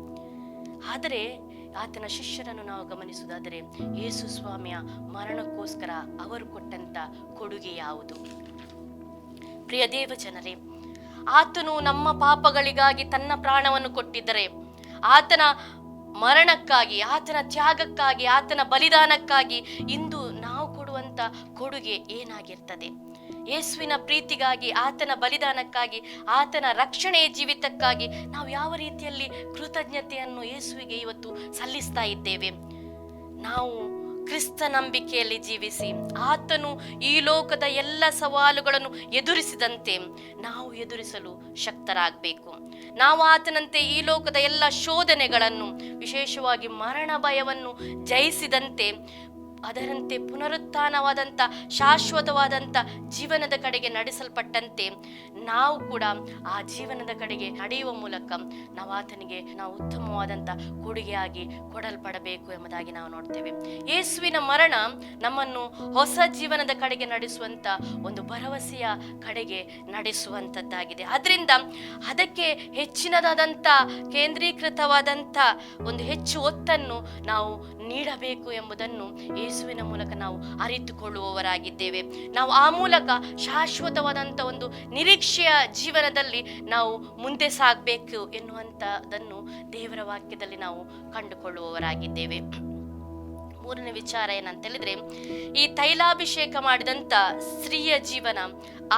ಆದರೆ ಆತನ ಶಿಷ್ಯರನ್ನು ನಾವು ಗಮನಿಸುವುದಾದರೆ, ಯೇಸು ಸ್ವಾಮಿಯ ಮರಣಕ್ಕೋಸ್ಕರ ಅವರು ಕೊಟ್ಟಂತ ಕೊಡುಗೆ ಯಾವುದು? ಪ್ರಿಯ ದೇವ ಜನರೇ, ಆತನು ನಮ್ಮ ಪಾಪಗಳಿಗಾಗಿ ತನ್ನ ಪ್ರಾಣವನ್ನು ಕೊಟ್ಟಿದ್ದರೆ, ಆತನ ಮರಣಕ್ಕಾಗಿ, ಆತನ ತ್ಯಾಗಕ್ಕಾಗಿ, ಆತನ ಬಲಿದಾನಕ್ಕಾಗಿ ಇಂದು ನಾವು ಕೊಡುವಂತ ಕೊಡುಗೆ ಏನಾಗಿರ್ತದೆ? ಯೇಸುವಿನ ಪ್ರೀತಿಗಾಗಿ, ಆತನ ಬಲಿದಾನಕ್ಕಾಗಿ, ಆತನ ರಕ್ಷಣೆಯ ಜೀವಿತಕ್ಕಾಗಿ ನಾವು ಯಾವ ರೀತಿಯಲ್ಲಿ ಕೃತಜ್ಞತೆಯನ್ನು ಯೇಸುವಿಗೆ ಇವತ್ತು ಸಲ್ಲಿಸ್ತಾ ಇದ್ದೇವೆ? ನಾವು ಕ್ರಿಸ್ತ ನಂಬಿಕೆಯಲ್ಲಿ ಜೀವಿಸಿ ಆತನು ಈ ಲೋಕದ ಎಲ್ಲ ಸವಾಲುಗಳನ್ನು ಎದುರಿಸಿದಂತೆ ನಾವು ಎದುರಿಸಲು ಶಕ್ತರಾಗಬೇಕು. ನಾವು ಆತನಂತೆ ಈ ಲೋಕದ ಎಲ್ಲ ಶೋಧನೆಗಳನ್ನು, ವಿಶೇಷವಾಗಿ ಮರಣ ಭಯವನ್ನು ಜಯಿಸಿದಂತೆ ಅದರಂತೆ ಪುನರುತ್ಥಾನವಾದಂಥ ಶಾಶ್ವತವಾದಂಥ ಜೀವನದ ಕಡೆಗೆ ನಡೆಸಲ್ಪಟ್ಟಂತೆ ನಾವು ಕೂಡ ಆ ಜೀವನದ ಕಡೆಗೆ ನಡೆಯುವ ಮೂಲಕ ನಾವು ಆತನಿಗೆ ನಾವು ಉತ್ತಮವಾದಂಥ ಕೊಡುಗೆಯಾಗಿ ಕೊಡಲ್ಪಡಬೇಕು ಎಂಬುದಾಗಿ ನಾವು ನೋಡ್ತೇವೆ. ಯೇಸುವಿನ ಮರಣ ನಮ್ಮನ್ನು ಹೊಸ ಜೀವನದ ಕಡೆಗೆ ನಡೆಸುವಂಥ ಒಂದು ಭರವಸೆಯ ಕಡೆಗೆ ನಡೆಸುವಂಥದ್ದಾಗಿದೆ. ಅದರಿಂದ ಅದಕ್ಕೆ ಹೆಚ್ಚಿನದಾದಂಥ ಕೇಂದ್ರೀಕೃತವಾದಂಥ ಒಂದು ಹೆಚ್ಚು ಒತ್ತನ್ನು ನಾವು ನೀಡಬೇಕು ಎಂಬುದನ್ನು ಯೇಸುವಿನ ಮೂಲಕ ನಾವು ಅರಿತುಕೊಳ್ಳುವವರಾಗಿದ್ದೇವೆ. ನಾವು ಆ ಮೂಲಕ ಶಾಶ್ವತವಾದಂಥ ಒಂದು ನಿರೀಕ್ಷೆಯ ಜೀವನದಲ್ಲಿ ನಾವು ಮುಂದೆ ಸಾಗಬೇಕು ಎನ್ನುವಂಥದ್ದನ್ನು ದೇವರ ವಾಕ್ಯದಲ್ಲಿ ನಾವು ಕಂಡುಕೊಳ್ಳುವವರಾಗಿದ್ದೇವೆ. ಮೂರನೇ ವಿಚಾರ ಏನಂತ ಹೇಳಿದ್ರೆ, ಈ ತೈಲಾಭಿಷೇಕ ಮಾಡಿದಂಥ ಸ್ತ್ರೀಯ ಜೀವನ,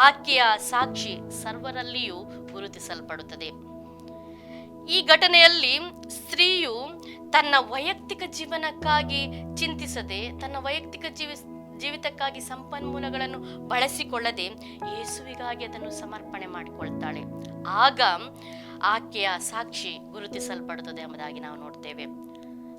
ಆಕೆಯ ಸಾಕ್ಷಿ ಸರ್ವರಲ್ಲಿಯೂ ಗುರುತಿಸಲ್ಪಡುತ್ತದೆ. ಈ ಘಟನೆಯಲ್ಲಿ ಸ್ತ್ರೀಯು ತನ್ನ ವೈಯಕ್ತಿಕ ಜೀವನಕ್ಕಾಗಿ ಚಿಂತಿಸದೆ, ತನ್ನ ವೈಯಕ್ತಿಕ ಜೀವಿತಕ್ಕಾಗಿ ಸಂಪನ್ಮೂಲಗಳನ್ನು ಬಳಸಿಕೊಳ್ಳದೆ ಯೇಸುವಿಗಾಗಿ ಅದನ್ನು ಸಮರ್ಪಣೆ ಮಾಡಿಕೊಳ್ತಾಳೆ. ಆಗ ಆಕೆಯ ಸಾಕ್ಷಿ ಗುರುತಿಸಲ್ಪಡುತ್ತದೆ ಎಂಬುದಾಗಿ ನಾವು ನೋಡ್ತೇವೆ.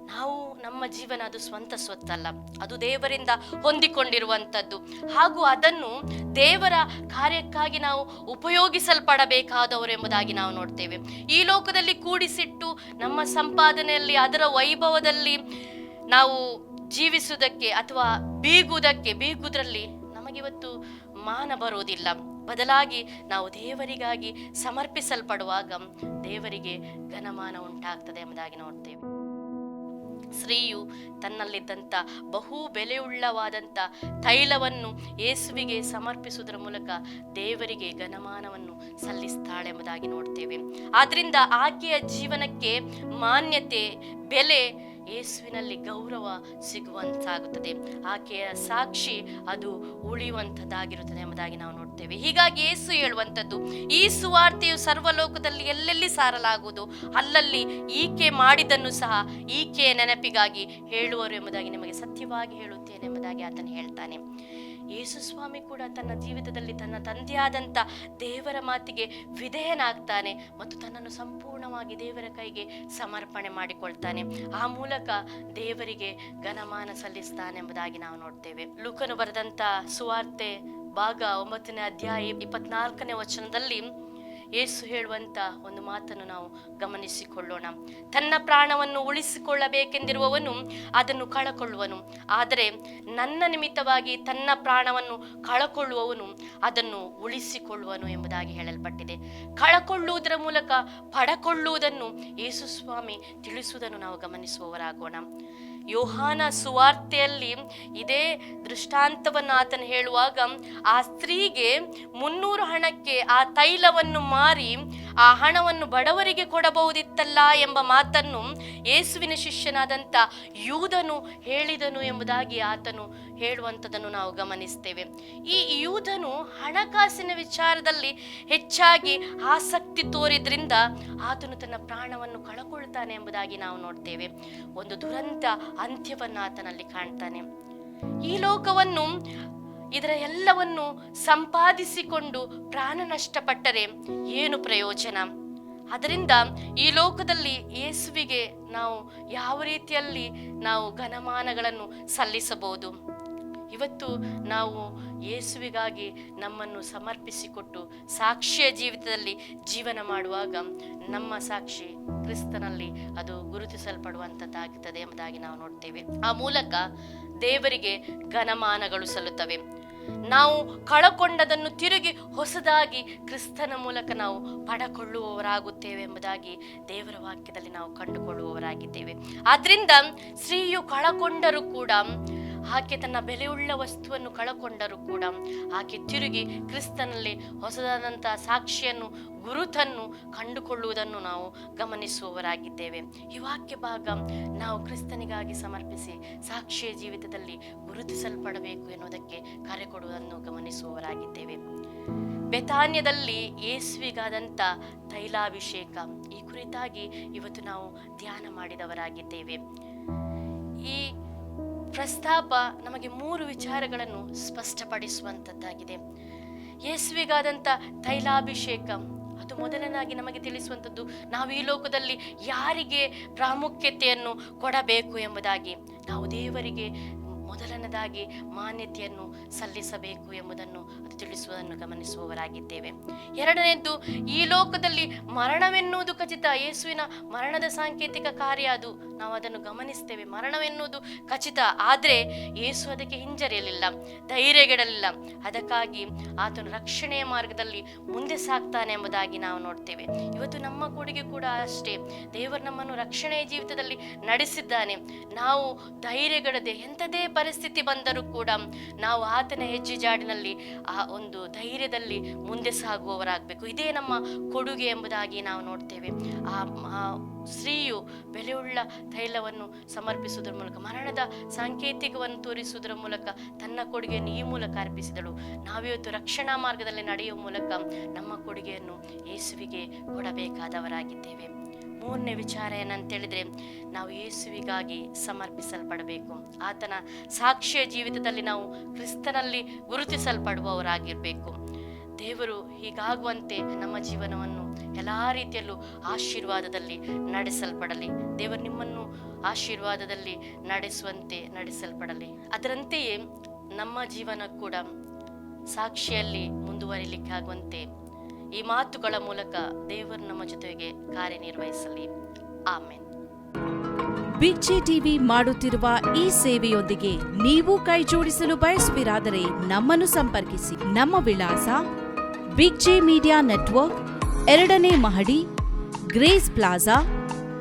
ನಾವು ನಮ್ಮ ಜೀವನ ಅದು ಸ್ವಂತ ಸ್ವತ್ತಲ್ಲ, ಅದು ದೇವರಿಂದ ಹೊಂದಿಕೊಂಡಿರುವಂಥದ್ದು. ಹಾಗೂ ಅದನ್ನು ದೇವರ ಕಾರ್ಯಕ್ಕಾಗಿ ನಾವು ಉಪಯೋಗಿಸಲ್ಪಡಬೇಕಾದವರು ಎಂಬುದಾಗಿ ನಾವು ನೋಡ್ತೇವೆ. ಈ ಲೋಕದಲ್ಲಿ ಕೂಡಿಸಿಟ್ಟು ನಮ್ಮ ಸಂಪಾದನೆಯಲ್ಲಿ, ಅದರ ವೈಭವದಲ್ಲಿ ನಾವು ಜೀವಿಸುವುದಕ್ಕೆ ಅಥವಾ ಬೀಗುವುದರಲ್ಲಿ ನಮಗಿವತ್ತು ಮಾನ ಬರುವುದಿಲ್ಲ. ಬದಲಾಗಿ ನಾವು ದೇವರಿಗಾಗಿ ಸಮರ್ಪಿಸಲ್ಪಡುವಾಗ ದೇವರಿಗೆ ಘನಮಾನ ಉಂಟಾಗ್ತದೆ ಎಂಬುದಾಗಿ ನೋಡ್ತೇವೆ. ಸ್ತ್ರೀಯು ತನ್ನಲ್ಲಿದ್ದಂಥ ಬಹು ಬೆಲೆಯುಳ್ಳವಾದಂಥ ತೈಲವನ್ನು ಯೇಸುವಿಗೆ ಸಮರ್ಪಿಸುವುದರ ಮೂಲಕ ದೇವರಿಗೆ ಘನಮಾನವನ್ನು ಸಲ್ಲಿಸ್ತಾಳೆ ಎಂಬುದಾಗಿ ನೋಡ್ತೇವೆ. ಆದ್ರಿಂದ ಆಕೆಯ ಜೀವನಕ್ಕೆ ಮಾನ್ಯತೆ, ಬೆಲೆ, ಯೇಸುವಿನಲ್ಲಿ ಗೌರವ ಸಿಗುವಂತಾಗುತ್ತದೆ. ಆಕೆಯ ಸಾಕ್ಷಿ ಅದು ಉಳಿಯುವಂಥದ್ದಾಗಿರುತ್ತದೆ ಎಂಬುದಾಗಿ ನಾವು ನೋಡ್ತೇವೆ. ಹೀಗಾಗಿ ಯೇಸು ಹೇಳುವಂಥದ್ದು, ಈ ಸುವಾರ್ತೆಯು ಸರ್ವಲೋಕದಲ್ಲಿ ಎಲ್ಲೆಲ್ಲಿ ಸಾರಲಾಗುವುದು ಅಲ್ಲಲ್ಲಿ ಈಕೆ ಮಾಡಿದ್ದನ್ನು ಸಹ ಈಕೆಯ ನೆನಪಿಗಾಗಿ ಹೇಳುವರು ಎಂಬುದಾಗಿ ನಿಮಗೆ ಸತ್ಯವಾಗಿ ಹೇಳುತ್ತೇನೆ ಎಂಬುದಾಗಿ ಆತನು ಹೇಳ್ತಾನೆ. ಯೇಸು ಸ್ವಾಮಿ ಕೂಡ ತನ್ನ ಜೀವಿತದಲ್ಲಿ ತನ್ನ ತಂದೆಯಾದಂಥ ದೇವರ ಮಾತಿಗೆ ವಿಧೇಯನಾಗ್ತಾನೆ ಮತ್ತು ತನ್ನನ್ನು ಸಂಪೂರ್ಣವಾಗಿ ದೇವರ ಕೈಗೆ ಸಮರ್ಪಣೆ ಮಾಡಿಕೊಳ್ತಾನೆ. ಆ ಮೂಲಕ ದೇವರಿಗೆ ಘನಮಾನ ಸಲ್ಲಿಸ್ತಾನೆ ಎಂಬುದಾಗಿ ನಾವು ನೋಡ್ತೇವೆ. ಲೂಕನು ಬರೆದಂಥ ಸುವಾರ್ತೆ ಭಾಗ 9ನೇ ಅಧ್ಯಾಯ 24ನೇ ವಚನದಲ್ಲಿ ಯೇಸು ಹೇಳುವಂತ ಒಂದು ಮಾತನ್ನು ನಾವು ಗಮನಿಸಿಕೊಳ್ಳೋಣ. ತನ್ನ ಪ್ರಾಣವನ್ನು ಉಳಿಸಿಕೊಳ್ಳಬೇಕೆಂದಿರುವವನು ಅದನ್ನು ಕಳಕೊಳ್ಳುವನು, ಆದರೆ ನನ್ನ ನಿಮಿತ್ತವಾಗಿ ತನ್ನ ಪ್ರಾಣವನ್ನು ಕಳಕೊಳ್ಳುವವನು ಅದನ್ನು ಉಳಿಸಿಕೊಳ್ಳುವನು ಎಂಬುದಾಗಿ ಹೇಳಲ್ಪಟ್ಟಿದೆ. ಕಳಕೊಳ್ಳುವುದರ ಮೂಲಕ ಪಡಕೊಳ್ಳುವುದನ್ನು ಯೇಸು ಸ್ವಾಮಿ ತಿಳಿಸುವುದನ್ನು ನಾವು ಗಮನಿಸುವವರಾಗೋಣ. ಯೋಹಾನ ಸುವಾರ್ತೆಯಲ್ಲಿ ಇದೇ ದೃಷ್ಟಾಂತವನ್ನು ಆತನು ಹೇಳುವಾಗ, ಆ ಸ್ತ್ರೀಗೆ 300 ಹಣಕ್ಕೆ ಆ ತೈಲವನ್ನು ಮಾರಿ ಆ ಹಣವನ್ನು ಬಡವರಿಗೆ ಕೊಡಬಹುದಿತ್ತಲ್ಲ ಎಂಬ ಮಾತನ್ನು ಯೇಸುವಿನ ಶಿಷ್ಯನಾದಂಥ ಯೂದನು ಹೇಳಿದನು ಎಂಬುದಾಗಿ ಆತನು ಹೇಳುವಂಥದ್ದನ್ನು ನಾವು ಗಮನಿಸ್ತೇವೆ. ಈ ಯೂದನು ಹಣಕಾಸಿನ ವಿಚಾರದಲ್ಲಿ ಹೆಚ್ಚಾಗಿ ಆಸಕ್ತಿ ತೋರಿದ್ರಿಂದ ಆತನು ತನ್ನ ಪ್ರಾಣವನ್ನು ಕಳಕೊಳ್ತಾನೆ ಎಂಬುದಾಗಿ ನಾವು ನೋಡ್ತೇವೆ. ಒಂದು ದುರಂತ ಅಂತ್ಯವನ್ನು ಆತನಲ್ಲಿ ಕಾಣ್ತಾನೆ. ಈ ಲೋಕವನ್ನು, ಇದರ ಎಲ್ಲವನ್ನು ಸಂಪಾದಿಸಿಕೊಂಡು ಪ್ರಾಣ ನಷ್ಟಪಟ್ಟರೆ ಏನು ಪ್ರಯೋಜನ? ಅದರಿಂದ ಈ ಲೋಕದಲ್ಲಿ ಯೇಸುವಿಗೆ ನಾವು ಯಾವ ರೀತಿಯಲ್ಲಿ ನಾವು ಘನಮಾನಗಳನ್ನು ಸಲ್ಲಿಸಬಹುದು? ಇವತ್ತು ನಾವು ಯೇಸುವಿಗಾಗಿ ನಮ್ಮನ್ನು ಸಮರ್ಪಿಸಿಕೊಟ್ಟು ಸಾಕ್ಷಿಯ ಜೀವಿತದಲ್ಲಿ ಜೀವನ ಮಾಡುವಾಗ ನಮ್ಮ ಸಾಕ್ಷಿ ಕ್ರಿಸ್ತನಲ್ಲಿ ಅದು ಗುರುತಿಸಲ್ಪಡುವಂಥದ್ದಾಗುತ್ತದೆ ಎಂಬುದಾಗಿ ನಾವು ನೋಡ್ತೇವೆ. ಆ ಮೂಲಕ ದೇವರಿಗೆ ಘನಮಾನಗಳು ಸಲ್ಲುತ್ತವೆ. ನಾವು ಕಳಕೊಂಡದನ್ನು ತಿರುಗಿ ಹೊಸದಾಗಿ ಕ್ರಿಸ್ತನ ಮೂಲಕ ನಾವು ಪಡಕೊಳ್ಳುವವರಾಗುತ್ತೇವೆ ಎಂಬುದಾಗಿ ದೇವರ ವಾಕ್ಯದಲ್ಲಿ ನಾವು ಕಂಡುಕೊಳ್ಳುವವರಾಗಿದ್ದೇವೆ. ಆದ್ರಿಂದ ಸ್ತ್ರೀಯು ಕಳಕೊಂಡರೂ ಕೂಡ, ಆಕೆ ತನ್ನ ಬೆಲೆಯುಳ್ಳ ವಸ್ತುವನ್ನು ಕಳಕೊಂಡರೂ ಕೂಡ ಆಕೆ ತಿರುಗಿ ಕ್ರಿಸ್ತನಲ್ಲಿ ಹೊಸದಾದಂತಹ ಸಾಕ್ಷಿಯನ್ನು, ಗುರುತನ್ನು ಕಂಡುಕೊಳ್ಳುವುದನ್ನು ನಾವು ಗಮನಿಸುವವರಾಗಿದ್ದೇವೆ. ಈ ವಾಕ್ಯ ಭಾಗ ನಾವು ಕ್ರಿಸ್ತನಿಗಾಗಿ ಸಮರ್ಪಿಸಿ ಸಾಕ್ಷಿಯ ಜೀವಿತದಲ್ಲಿ ಗುರುತಿಸಲ್ಪಡಬೇಕು ಎನ್ನುವುದಕ್ಕೆ ಕರೆ ಕೊಡುವುದನ್ನು ಗಮನಿಸುವವರಾಗಿದ್ದೇವೆ. ಬೆಥಾನ್ಯದಲ್ಲಿ ಯೇಸುವಿಗಾದಂಥ ತೈಲಾಭಿಷೇಕ, ಈ ಕುರಿತಾಗಿ ಇವತ್ತು ನಾವು ಧ್ಯಾನ ಮಾಡಿದವರಾಗಿದ್ದೇವೆ. ಈ ಪ್ರಸ್ತಾಪ ನಮಗೆ 3 ವಿಚಾರಗಳನ್ನು ಸ್ಪಷ್ಟಪಡಿಸುವಂಥದ್ದಾಗಿದೆ. ಯೇಸುವಿಗಾದಂಥ ತೈಲಾಭಿಷೇಕ ಅದು ಮೊದಲನಾಗಿ ನಮಗೆ ತಿಳಿಸುವಂಥದ್ದು, ನಾವು ಈ ಲೋಕದಲ್ಲಿ ಯಾರಿಗೆ ಪ್ರಾಮುಖ್ಯತೆಯನ್ನು ಕೊಡಬೇಕು ಎಂಬುದಾಗಿ. ನಾವು ದೇವರಿಗೆ ಮೊದಲನೇದಾಗಿ ಮಾನ್ಯತೆಯನ್ನು ಸಲ್ಲಿಸಬೇಕು ಎಂಬುದನ್ನು ಅದು ತಿಳಿಸುವುದನ್ನು ಗಮನಿಸುವವರಾಗಿದ್ದೇವೆ. ಎರಡನೇದ್ದು, ಈ ಲೋಕದಲ್ಲಿ ಮರಣವೆನ್ನುವುದು ಖಚಿತ. ಯೇಸುವಿನ ಮರಣದ ಸಾಂಕೇತಿಕ ಕಾರ್ಯ ಅದು, ನಾವು ಅದನ್ನು ಗಮನಿಸ್ತೇವೆ. ಮರಣವೆನ್ನುವುದು ಖಚಿತ, ಆದರೆ ಯೇಸು ಅದಕ್ಕೆ ಹಿಂಜರಿಯಲಿಲ್ಲ, ಧೈರ್ಯಗೆಡಲಿಲ್ಲ. ಅದಕ್ಕಾಗಿ ಆತನು ರಕ್ಷಣೆಯ ಮಾರ್ಗದಲ್ಲಿ ಮುಂದೆ ಸಾಗ್ತಾನೆ ಎಂಬುದಾಗಿ ನಾವು ನೋಡ್ತೇವೆ. ಇವತ್ತು ನಮ್ಮ ಕೊಡುಗೆ ಕೂಡ ಅಷ್ಟೇ. ದೇವರು ನಮ್ಮನ್ನು ರಕ್ಷಣೆಯ ಜೀವಿತದಲ್ಲಿ ನಡೆಸಿದ್ದಾನೆ. ನಾವು ಧೈರ್ಯಗೆಡದೆ ಎಂಥದೇ ಪರಿಸ್ಥಿತಿ ಪರಿಸ್ಥಿತಿ ಬಂದರೂ ಕೂಡ ನಾವು ಆತನ ಹೆಜ್ಜೆ ಜಾಡಿನಲ್ಲಿ ಆ ಒಂದು ಧೈರ್ಯದಲ್ಲಿ ಮುಂದೆ ಸಾಗುವವರಾಗಬೇಕು. ಇದೇ ನಮ್ಮ ಕೊಡುಗೆ ಎಂಬುದಾಗಿ ನಾವು ನೋಡ್ತೇವೆ. ಆ ಸ್ತ್ರೀಯು ಬೆಲೆಯುಳ್ಳ ತೈಲವನ್ನು ಸಮರ್ಪಿಸುವುದರ ಮೂಲಕ, ಮರಣದ ಸಾಂಕೇತಿಕವನ್ನು ತೋರಿಸುವುದರ ಮೂಲಕ ತನ್ನ ಕೊಡುಗೆಯನ್ನು ಈ ಮೂಲಕ ಅರ್ಪಿಸಿದಳು. ನಾವಿವತ್ತು ರಕ್ಷಣಾ ಮಾರ್ಗದಲ್ಲಿ ನಡೆಯುವ ಮೂಲಕ ನಮ್ಮ ಕೊಡುಗೆಯನ್ನು ಯೇಸುವಿಗೆ ಕೊಡಬೇಕಾದವರಾಗಿದ್ದೇವೆ. ಮೂರನೇ ವಿಚಾರ ಏನಂತೇಳಿದ್ರೆ, ನಾವು ಯೇಸುವಿಗಾಗಿ ಸಮರ್ಪಿಸಲ್ಪಡಬೇಕು. ಆತನ ಸಾಕ್ಷ್ಯ ಜೀವಿತದಲ್ಲಿ ನಾವು ಕ್ರಿಸ್ತನಲ್ಲಿ ಗುರುತಿಸಲ್ಪಡುವವರಾಗಿರಬೇಕು. ದೇವರು ಹೀಗಾಗುವಂತೆ ನಮ್ಮ ಜೀವನವನ್ನು ಎಲ್ಲ ರೀತಿಯಲ್ಲೂ ಆಶೀರ್ವಾದದಲ್ಲಿ ನಡೆಸಲ್ಪಡಲಿ. ದೇವರು ನಿಮ್ಮನ್ನು ಆಶೀರ್ವಾದದಲ್ಲಿ ನಡೆಸಲ್ಪಡಲಿ. ಅದರಂತೆಯೇ ನಮ್ಮ ಜೀವನ ಕೂಡ ಸಾಕ್ಷಿಯಲ್ಲಿ ಮುಂದುವರಿಲಿಕ್ಕಾಗುವಂತೆ ಈ ಮಾತುಗಳ ಮೂಲಕ ದೇವರು ನಮ್ಮ ಜೊತೆಗೆ ಕಾರ್ಯನಿರ್ವಹಿಸಲಿ. ಆಮೆನ್. ಬಿಗ್ ಜೆ ಟಿವಿ ಮಾಡುತ್ತಿರುವ ಈ ಸೇವೆಯೊಂದಿಗೆ ನೀವು ಕೈ ಜೋಡಿಸಲು ಬಯಸುವಿರಾದರೆ ನಮ್ಮನ್ನು ಸಂಪರ್ಕಿಸಿ. ನಮ್ಮ ವಿಳಾಸ ಬಿಗ್ ಜೆ ಮೀಡಿಯಾ ನೆಟ್ವರ್ಕ್, 2ನೇ ಮಹಡಿ, ಗ್ರೇಸ್ ಪ್ಲಾಜಾ,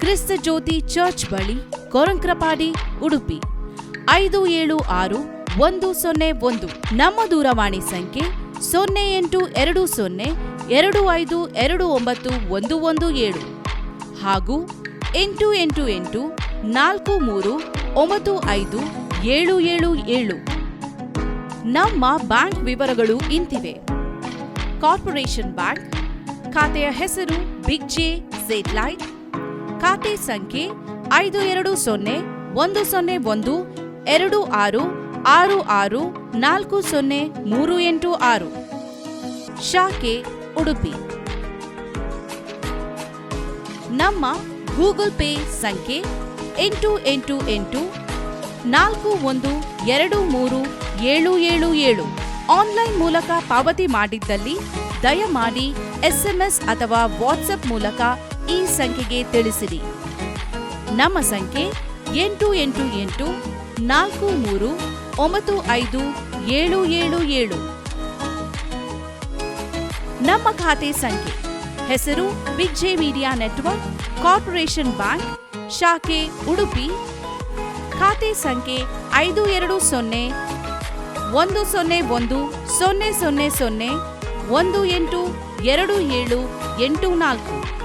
ಕ್ರಿಸ್ತ ಜ್ಯೋತಿ ಚರ್ಚ್ ಬಳಿ, ಕೊರಂಕ್ರಪಾಡಿ, ಉಡುಪಿ 576101. ನಮ್ಮ ದೂರವಾಣಿ ಸಂಖ್ಯೆ 082025291117 ಹಾಗೂ 8884395777. ನಮ್ಮ ಬ್ಯಾಂಕ್ ವಿವರಗಳು ಇಂತಿವೆ. ಕಾರ್ಪೊರೇಷನ್ ಬ್ಯಾಂಕ್, ಖಾತೆಯ ಹೆಸರು ಬಿಗ್ ಜೆ ಸೇಟ್ಲೈಟ್, ಖಾತೆ ಸಂಖ್ಯೆ 5201126266640386, ಶಾಖೆ ಉಡುಪಿ. ನಮ್ಮ ಗೂಗಲ್ ಪೇ ಸಂಖ್ಯೆ 8884123777. ಆನ್ಲೈನ್ ಮೂಲಕ ಪಾವತಿ ಮಾಡಿದ್ದಲ್ಲಿ ದಯಮಾಡಿ SMS ಅಥವಾ ವಾಟ್ಸ್ಆಪ್ ಮೂಲಕ ಈ ಸಂಖ್ಯೆಗೆ ತಿಳಿಸಿರಿ. ನಮ್ಮ ಸಂಖ್ಯೆ 8884395777. ನಮ್ಮ ಖಾತೆ ಸಂಖ್ಯೆ ಹೆಸರು big J media network, corporation bank, ಶಾಖೆ ಉಡುಪಿ, ಖಾತೆ ಸಂಖ್ಯೆ 5201010000182784.